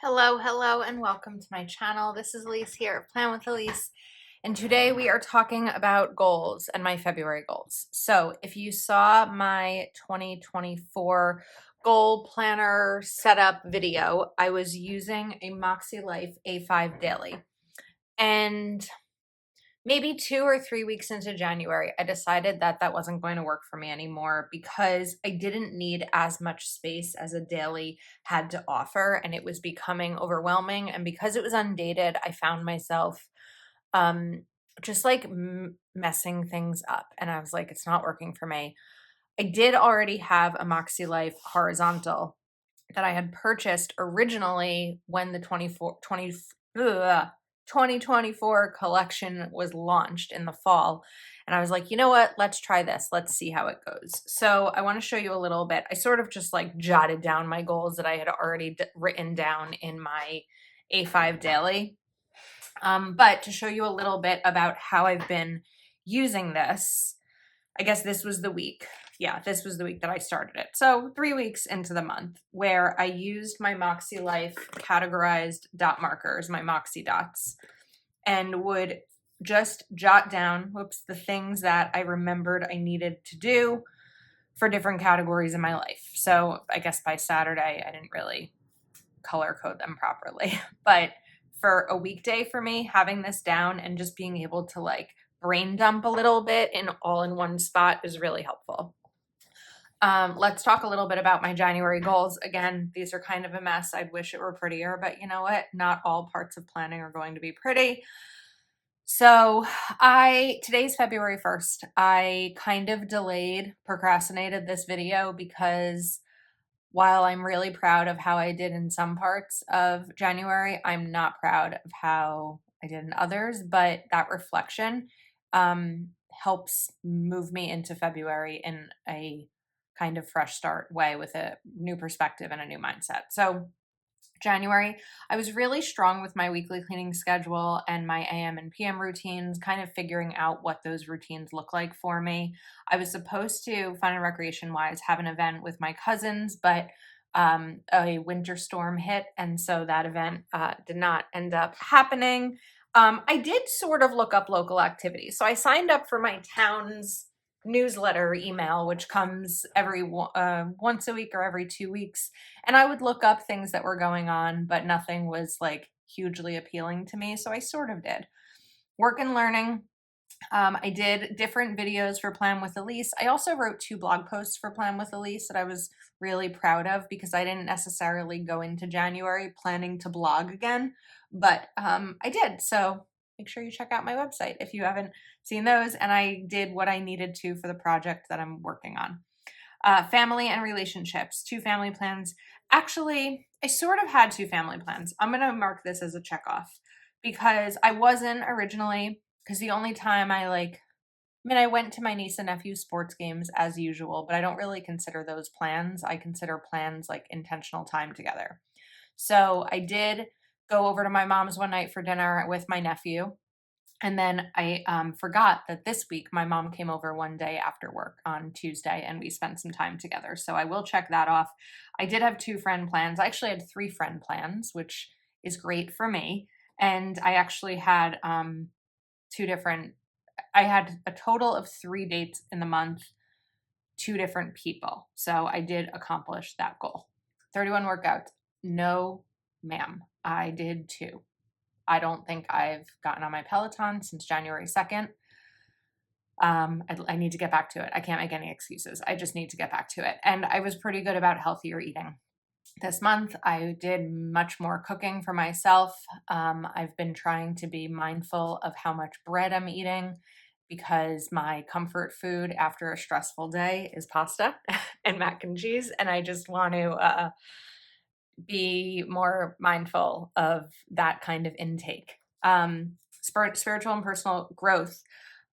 Hello, and welcome to my channel. This is Elise here of Plan with Elise, and today we are talking about goals and my February goals. So if you saw my 2024 goal planner setup video, I was using a MakseLife A5 daily. And maybe 2 or 3 weeks into January, I decided that that wasn't going to work for me anymore because I didn't need as much space as a daily had to offer, and it was becoming overwhelming. And because it was undated, I found myself um, just like messing things up, and I was like, it's not working for me. I did already have a MakseLife horizontal that I had purchased originally when the 2024 collection was launched in the fall. And I was like, you know what? Let's try this. Let's see how it goes. So I want to show you a little bit. I sort of just like jotted down my goals that I had already written down in my A5 daily. But to show you a little bit about how I've been using this, I guess this was the week. Yeah, this was the week that I started it. So 3 weeks into the month where I used my MakseLife categorized dot markers, my Moxie dots, and would just jot down, the things that I remembered I needed to do for different categories in my life. So I guess by Saturday, I didn't really color code them properly. But for a weekday for me, having this down and just being able to like brain dump a little bit in all in one spot is really helpful. Let's talk a little bit about my January goals. Again, these are kind of a mess. I'd wish it were prettier, but you know what? Not all parts of planning are going to be pretty. So today's February 1st. I kind of procrastinated this video because while I'm really proud of how I did in some parts of January, I'm not proud of how I did in others, but that reflection helps move me into February in a kind of fresh start way with a new perspective and a new mindset. So January, I was really strong with my weekly cleaning schedule and my AM and PM routines, kind of figuring out what those routines look like for me. I was supposed to, fun and recreation wise, have an event with my cousins, but a winter storm hit, and so that event did not end up happening. I did sort of look up local activities. So I signed up for my town's newsletter email, which comes every once a week or every 2 weeks. And I would look up things that were going on, but nothing was like hugely appealing to me. So I sort of did. Work and learning. I did different videos for Plan with Elise. I also wrote 2 blog posts for Plan with Elise that I was really proud of because I didn't necessarily go into January planning to blog again, but I did. So make sure you check out my website if you haven't seen those. And I did what I needed to for the project that I'm working on. Family and relationships, 2 family plans. Actually, I sort of had 2 family plans. I'm going to mark this as a check off because I wasn't originally, because the only time I went to my niece and nephew's sports games as usual, but I don't really consider those plans. I consider plans like intentional time together. So I did go over to my mom's one night for dinner with my nephew. And then I forgot that this week my mom came over one day after work on Tuesday and we spent some time together. So I will check that off. I did have 2 friend plans. I actually had 3 friend plans, which is great for me. And I actually had I had a total of 3 dates in the month, 2 different people. So I did accomplish that goal. 31 workouts. No, ma'am. I did 2. I don't think I've gotten on my Peloton since January 2nd. I need to get back to it. I can't make any excuses. I just need to get back to it. And I was pretty good about healthier eating. This month, I did much more cooking for myself. I've been trying to be mindful of how much bread I'm eating because my comfort food after a stressful day is pasta and mac and cheese. And I just want to be more mindful of that kind of intake. Spiritual and personal growth.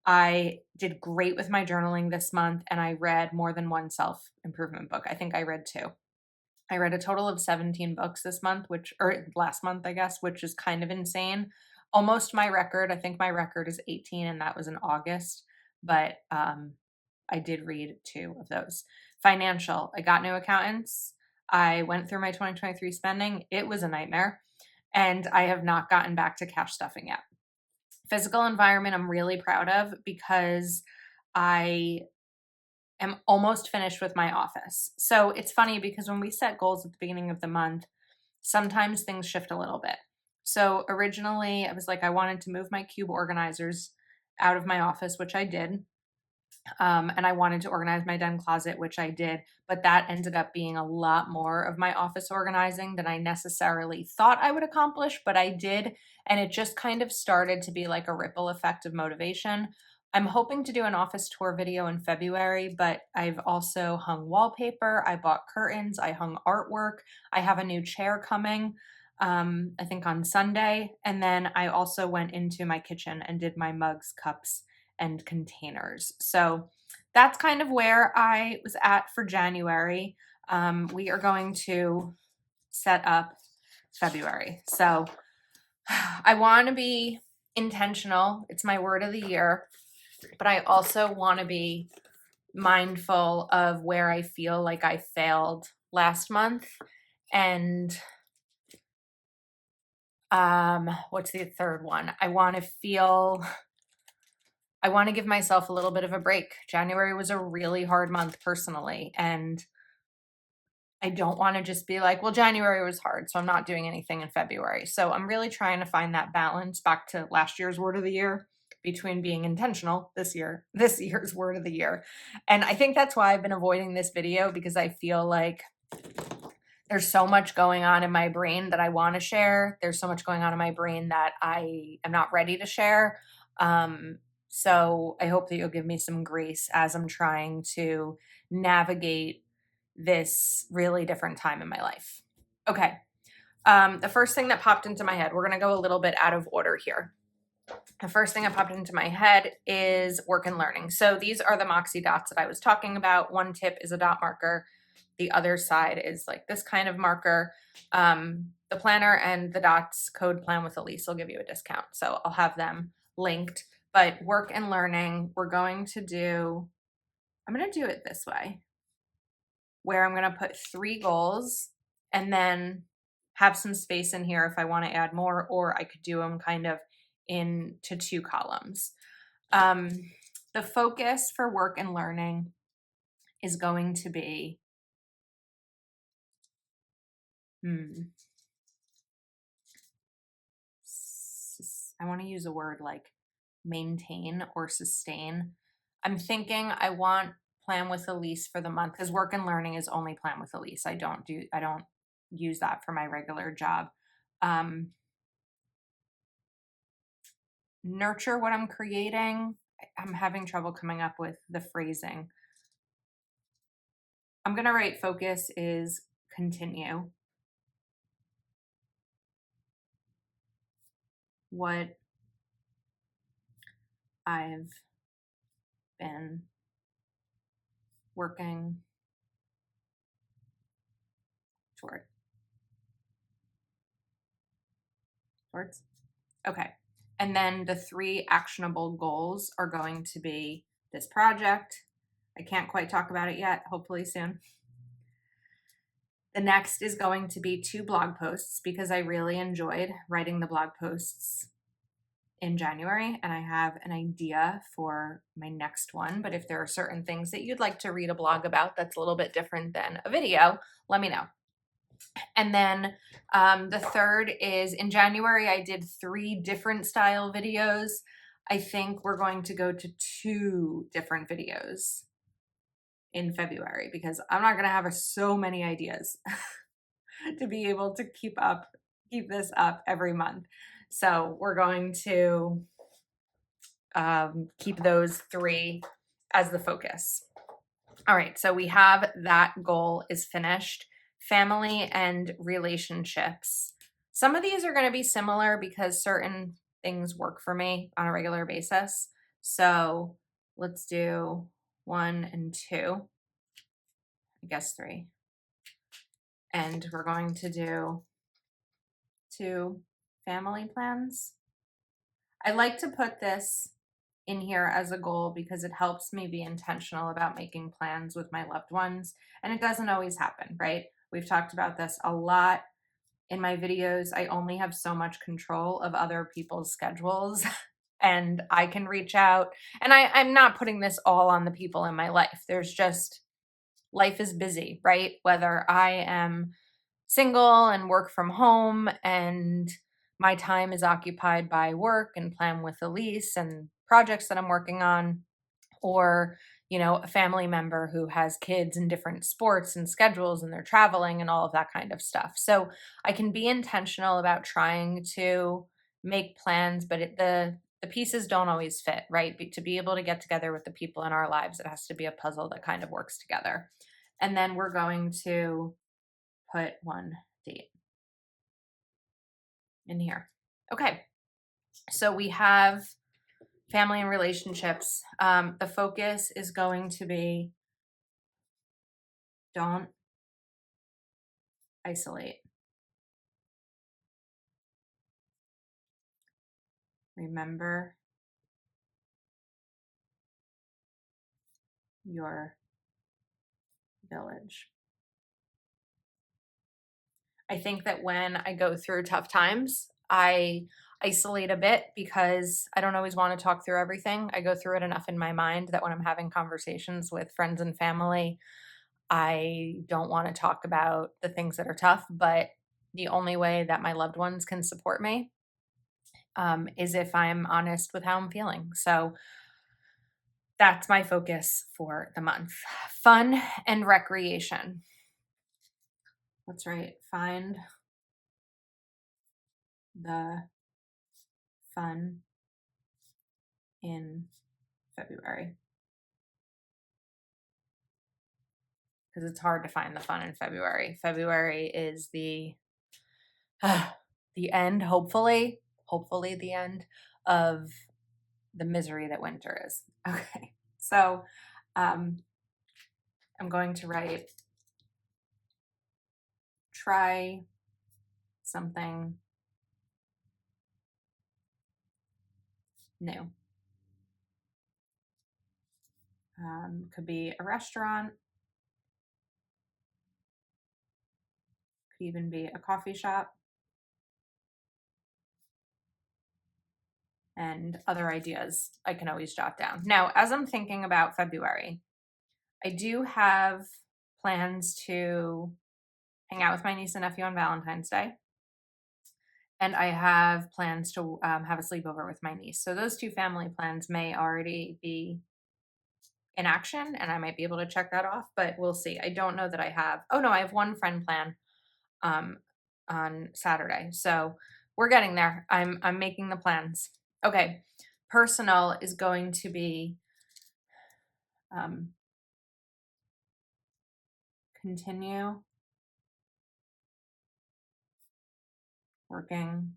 I did great with my journaling this month, and I read more than one self-improvement book. I think I read 2. I read a total of 17 books this month, or last month, I guess, which is kind of insane. Almost my record. I think my record is 18, and that was in August. But I did read 2 of those. Financial. I got new accountants. I went through my 2023 spending. It was a nightmare, and I have not gotten back to cash stuffing yet. Physical environment, I'm really proud of because I am almost finished with my office. So it's funny because when we set goals at the beginning of the month, sometimes things shift a little bit. So originally, I was like, I wanted to move my cube organizers out of my office, which I did. And I wanted to organize my den closet, which I did, but that ended up being a lot more of my office organizing than I necessarily thought I would accomplish, but I did. And it just kind of started to be like a ripple effect of motivation. I'm hoping to do an office tour video in February, but I've also hung wallpaper. I bought curtains. I hung artwork. I have a new chair coming, I think on Sunday. And then I also went into my kitchen and did my mugs, cups, and containers. So that's kind of where I was at for January. We are going to set up February. So I want to be intentional. It's my word of the year, but I also want to be mindful of where I feel like I failed last month. And what's the third one? I want to give myself a little bit of a break. January was a really hard month personally, and I don't want to just be like, well, January was hard, so I'm not doing anything in February. So I'm really trying to find that balance back to last year's word of the year between being intentional this year's word of the year. And I think that's why I've been avoiding this video, because I feel like there's so much going on in my brain that I want to share. There's so much going on in my brain that I am not ready to share. So I hope that you'll give me some grace as I'm trying to navigate this really different time in my life. Okay. The first thing that popped into my head, we're going to go a little bit out of order here. The first thing that popped into my head is work and learning. So these are the Moxie dots that I was talking about. One tip is a dot marker. The other side is like this kind of marker. The planner and the dots code plan with Elise will give you a discount. So I'll have them linked. But work and learning, I'm going to do it this way, where I'm going to put 3 goals and then have some space in here if I want to add more, or I could do them kind of into 2 columns. The focus for work and learning is going to be, I want to use a word like maintain or sustain. I'm thinking I want plan with Elise for the month, because work and learning is only plan with Elise. I don't use that for my regular job. Nurture what I'm creating. I'm having trouble coming up with the phrasing. I'm going to write focus is continue what I've been working towards. Okay. And then the 3 actionable goals are going to be this project. I can't quite talk about it yet, hopefully soon. The next is going to be 2 blog posts, because I really enjoyed writing the blog posts in January, and I have an idea for my next one. But if there are certain things that you'd like to read a blog about that's a little bit different than a video, let me know. And then the third is, in January, I did 3 different style videos. I think we're going to go to 2 different videos in February, because I'm not going to have so many ideas to be able to keep this up every month. So we're going to keep those 3 as the focus. All right, so we have that goal is finished. Family and relationships. Some of these are going to be similar because certain things work for me on a regular basis. So let's do 1 and 2. I guess 3. And we're going to do 2 family plans. I like to put this in here as a goal because it helps me be intentional about making plans with my loved ones. And it doesn't always happen, right? We've talked about this a lot in my videos. I only have so much control of other people's schedules and I can reach out. And I'm not putting this all on the people in my life. There's just, life is busy, right? Whether I am single and work from home and my time is occupied by work and Plan with Elise and projects that I'm working on, or a family member who has kids in different sports and schedules and they're traveling and all of that kind of stuff. So I can be intentional about trying to make plans, but the pieces don't always fit, right? To be able to get together with the people in our lives, it has to be a puzzle that kind of works together. And then we're going to put one date in here. Okay, so we have family and relationships. The focus is going to be, don't isolate. Remember your village. I think that when I go through tough times, I isolate a bit because I don't always want to talk through everything. I go through it enough in my mind that when I'm having conversations with friends and family, I don't want to talk about the things that are tough, but the only way that my loved ones can support me is if I'm honest with how I'm feeling. So that's my focus for the month. Fun and recreation. That's right. Find the fun in February. Because it's hard to find the fun in February. February is the end, hopefully the end of the misery that winter is. Okay. So I'm going to write, try something new. Could be a restaurant, could even be a coffee shop, and other ideas I can always jot down. Now, as I'm thinking about February, I do have plans to hang out with my niece and nephew on Valentine's Day. And I have plans to have a sleepover with my niece. So those two family plans may already be in action and I might be able to check that off, but we'll see. I don't know that I have. Oh no, I have one friend plan on Saturday. So we're getting there. I'm making the plans. Okay. Personal is going to be continue working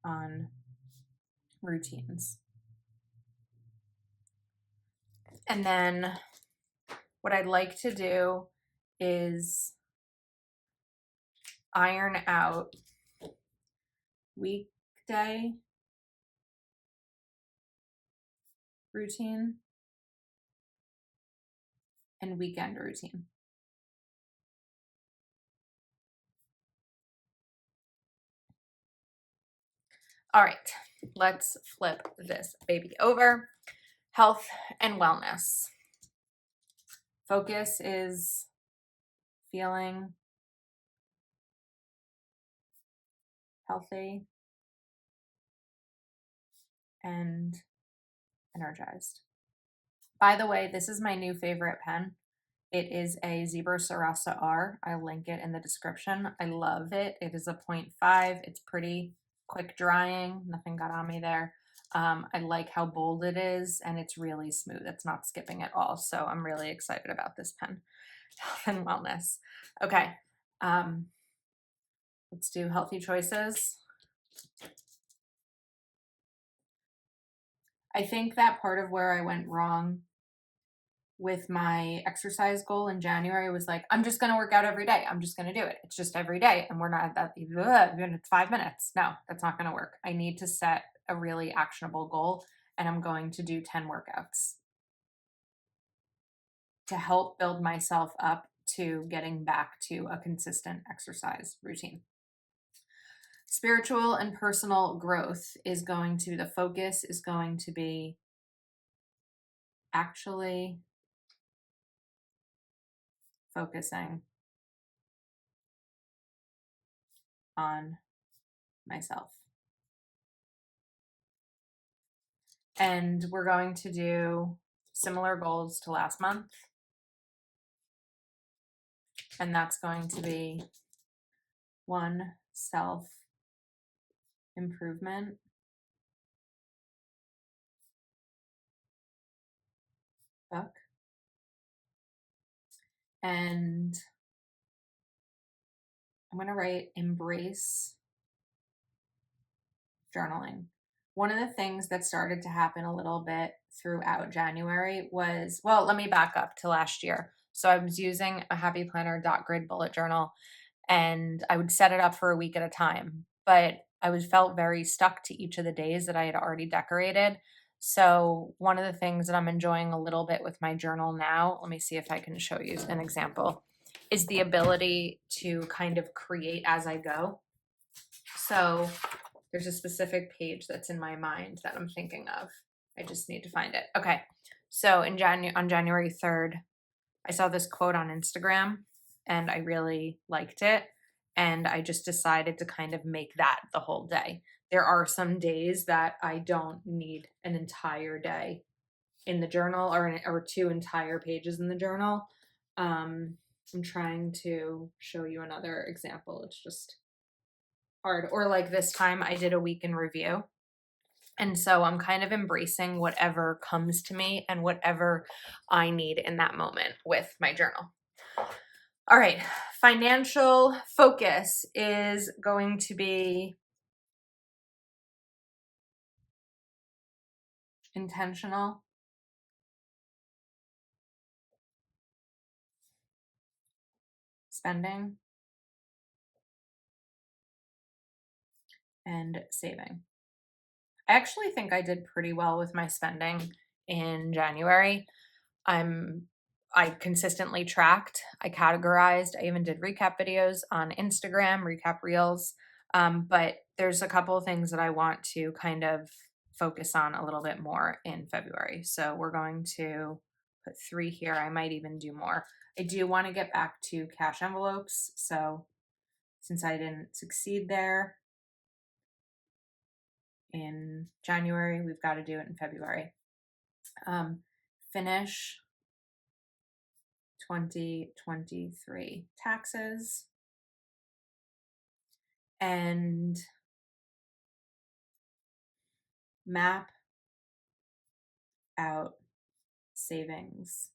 on routines. And then what I'd like to do is iron out weekday routine and weekend routine. All right, let's flip this baby over. Health and wellness. Focus is feeling healthy and energized. By the way, this is my new favorite pen. It is a Zebra Sarasa R. I'll link it in the description. I love it. It is a 0.5. It's pretty quick drying. Nothing got on me there. I like how bold it is and it's really smooth. It's not skipping at all. So I'm really excited about this pen. Health and wellness. Okay. Let's do healthy choices. I think that part of where I went wrong with my exercise goal in January was like, I'm just going to work out every day. I'm just going to do it. It's just every day. And we're not that, it's 5 minutes. No, that's not going to work. I need to set a really actionable goal and I'm going to do 10 workouts to help build myself up to getting back to a consistent exercise routine. Spiritual and personal growth is going to, the focus is going to be actually focusing on myself. And we're going to do similar goals to last month. And that's going to be 1 self improvement book. And I'm going to write embrace journaling. One of the things that started to happen a little bit throughout January was, well, let me back up to last year. So I was using a Happy Planner grid bullet journal, and I would set it up for a week at a time, but I was felt very stuck to each of the days that I had already decorated. So one of the things that I'm enjoying a little bit with my journal now, let me see if I can show you an example, is the ability to kind of create as I go. So there's a specific page that's in my mind that I'm thinking of. I just need to find it. Okay. So on January 3rd, I saw this quote on Instagram and I really liked it. And I just decided to kind of make that the whole day. There are some days that I don't need an entire day in the journal or 2 entire pages in the journal. I'm trying to show you another example. It's just hard. Or like this time I did a week in review. And so I'm kind of embracing whatever comes to me and whatever I need in that moment with my journal. All right. Financial focus is going to be intentional spending and saving. I actually think I did pretty well with my spending in January. I consistently tracked, I categorized, I even did recap videos on Instagram, recap reels. But there's a couple of things that I want to kind of focus on a little bit more in February. So we're going to put 3 here. I might even do more. I do want to get back to cash envelopes. So since I didn't succeed there in January, we've got to do it in February. Finish 2023 taxes and map out savings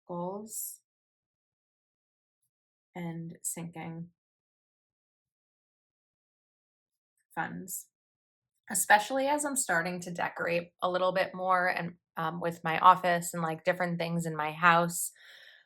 goals and sinking funds, especially as I'm starting to decorate a little bit more and with my office and like different things in my house.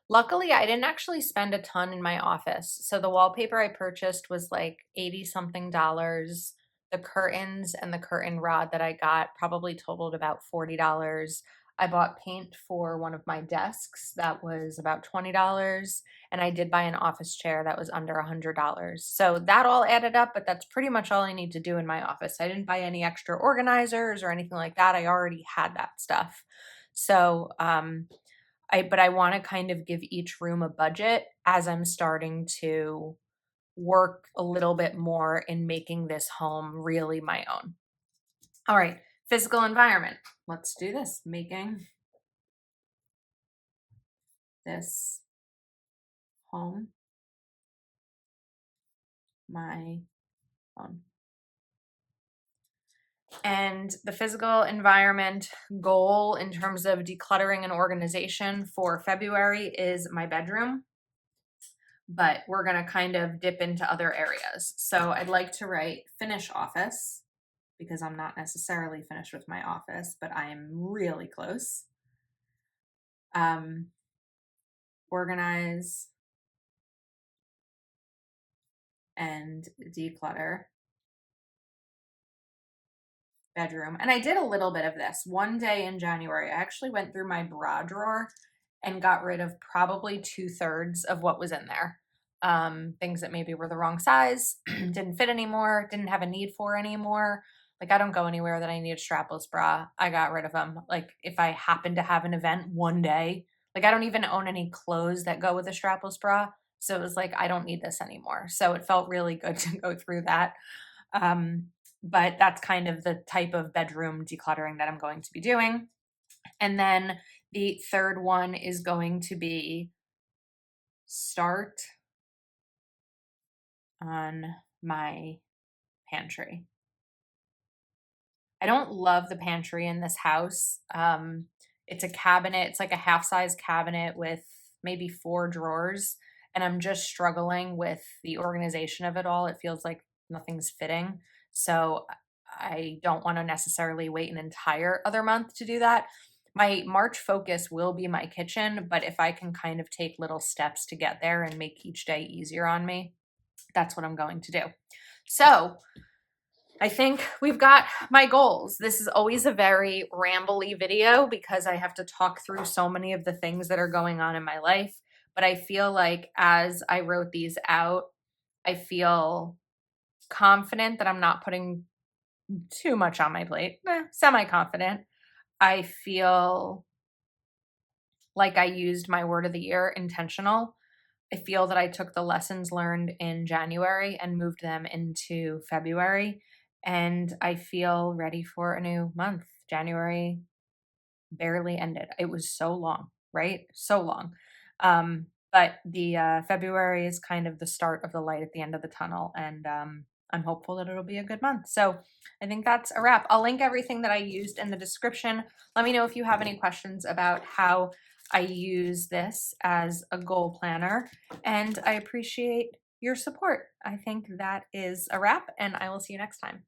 Luckily, I didn't actually spend a ton in my office. So the wallpaper I purchased was like 80 something dollars. The curtains and the curtain rod that I got probably totaled about $40. I bought paint for one of my desks that was about $20. And I did buy an office chair that was under $100. So that all added up, but that's pretty much all I need to do in my office. I didn't buy any extra organizers or anything like that. I already had that stuff. So, but I want to kind of give each room a budget as I'm starting to work a little bit more in making this home really my own. All right, physical environment. Let's do this. Making this home my own. And the physical environment goal in terms of decluttering and organization for February is my bedroom. But we're going to kind of dip into other areas. So I'd like to write finish office because I'm not necessarily finished with my office, but I am really close. Organize and declutter bedroom. And I did a little bit of this one day in January. I actually went through my bra drawer and got rid of probably 2/3 of what was in there. Things that maybe were the wrong size, didn't fit anymore, didn't have a need for anymore. Like, I don't go anywhere that I need a strapless bra. I got rid of them. Like, if I happen to have an event one day, like, I don't even own any clothes that go with a strapless bra. So it was like, I don't need this anymore. So it felt really good to go through that. Um, but that's kind of the type of bedroom decluttering that I'm going to be doing. And then the third one is going to be start on my pantry. I don't love the pantry in this house. It's a cabinet, it's like a half size cabinet with maybe 4 drawers. And I'm just struggling with the organization of it all. It feels like nothing's fitting. So I don't want to necessarily wait an entire other month to do that. My March focus will be my kitchen, but if I can kind of take little steps to get there and make each day easier on me, that's what I'm going to do. So I think we've got my goals. This is always a very rambly video because I have to talk through so many of the things that are going on in my life. But I feel like as I wrote these out, I feel confident that I'm not putting too much on my plate. Semi-confident. I feel like I used my word of the year, intentional. I feel that I took the lessons learned in January and moved them into February. And I feel ready for a new month. January barely ended. It was so long, right? So long. But the February is kind of the start of the light at the end of the tunnel. And I'm hopeful that it'll be a good month. So I think that's a wrap. I'll link everything that I used in the description. Let me know if you have any questions about how I use this as a goal planner. And I appreciate your support. I think that is a wrap, and I will see you next time.